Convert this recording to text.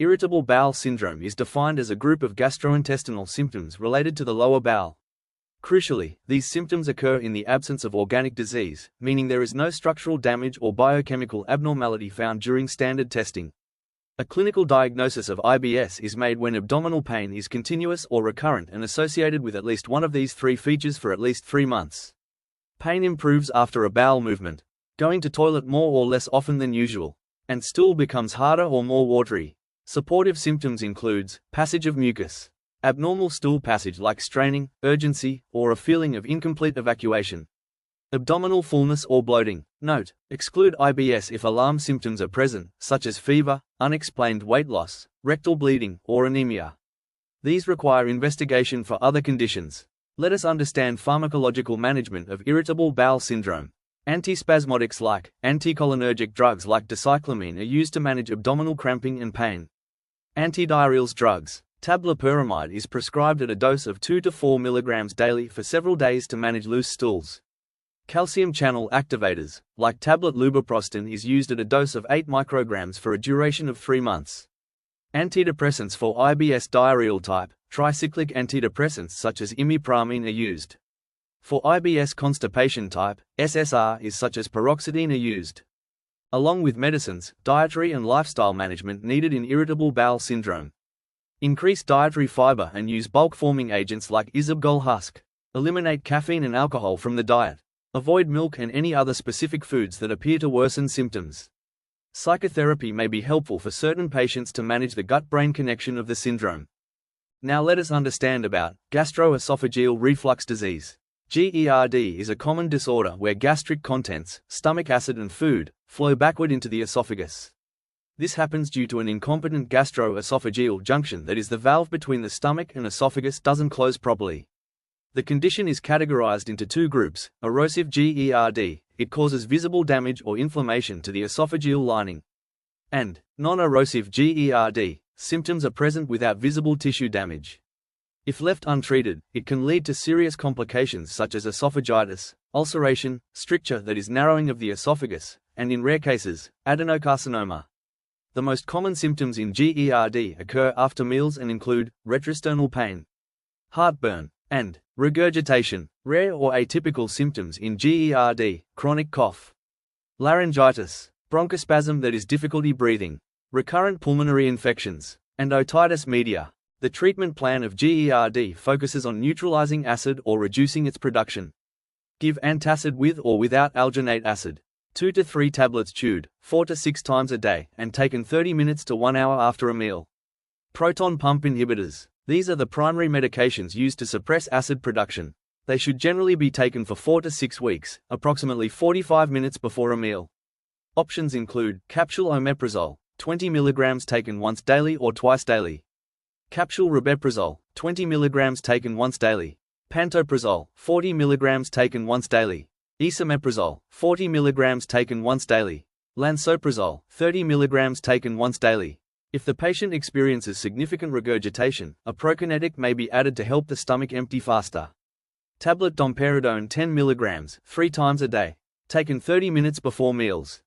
Irritable bowel syndrome is defined as a group of gastrointestinal symptoms related to the lower bowel. Crucially, these symptoms occur in the absence of organic disease, meaning there is no structural damage or biochemical abnormality found during standard testing. A clinical diagnosis of IBS is made when abdominal pain is continuous or recurrent and associated with at least one of these three features for at least 3 months. Pain improves after a bowel movement, going to toilet more or less often than usual, and stool becomes harder or more watery. Supportive symptoms includes passage of mucus, abnormal stool passage like straining, urgency, or a feeling of incomplete evacuation. Abdominal fullness or bloating. Note: exclude IBS if alarm symptoms are present, such as fever, unexplained weight loss, rectal bleeding, or anemia. These require investigation for other conditions. Let us understand pharmacological management of irritable bowel syndrome. Antispasmodics like anticholinergic drugs like dicyclomine are used to manage abdominal cramping and pain. Antidiarrheals drugs. Tabloperamide is prescribed at a dose of 2 to 4 mg daily for several days to manage loose stools. Calcium channel activators, like tablet lubiprostone, is used at a dose of 8 micrograms for a duration of 3 months. Antidepressants for IBS diarrheal type, tricyclic antidepressants such as imipramine are used. For IBS constipation type, SSRIs such as paroxetine are used. Along with medicines, dietary and lifestyle management needed in irritable bowel syndrome. Increase dietary fiber and use bulk-forming agents like isabgol husk. Eliminate caffeine and alcohol from the diet. Avoid milk and any other specific foods that appear to worsen symptoms. Psychotherapy may be helpful for certain patients to manage the gut-brain connection of the syndrome. Now let us understand about gastroesophageal reflux disease. GERD is a common disorder where gastric contents, stomach acid and food, flow backward into the esophagus. This happens due to an incompetent gastroesophageal junction, that is, the valve between the stomach and esophagus doesn't close properly. The condition is categorized into two groups: erosive GERD, it causes visible damage or inflammation to the esophageal lining, and non-erosive GERD, symptoms are present without visible tissue damage. If left untreated, it can lead to serious complications such as esophagitis, ulceration, stricture, that is, narrowing of the esophagus, and in rare cases, adenocarcinoma. The most common symptoms in GERD occur after meals and include retrosternal pain, heartburn, and regurgitation. Rare or atypical symptoms in GERD: chronic cough, laryngitis, bronchospasm, that is, difficulty breathing, recurrent pulmonary infections, and otitis media. The treatment plan of GERD focuses on neutralizing acid or reducing its production. Give antacid with or without alginate acid. 2 to 3 tablets chewed, 4 to 6 times a day, and taken 30 minutes to 1 hour after a meal. Proton pump inhibitors. These are the primary medications used to suppress acid production. They should generally be taken for 4 to 6 weeks, approximately 45 minutes before a meal. Options include capsule omeprazole, 20 mg taken once daily or twice daily. Capsule rabeprazole, 20 mg taken once daily. Pantoprazole, 40 mg taken once daily. Esomeprazole, 40 mg taken once daily. Lansoprazole, 30 mg taken once daily. If the patient experiences significant regurgitation, a prokinetic may be added to help the stomach empty faster. Tablet domperidone, 10 mg, 3 times a day, taken 30 minutes before meals.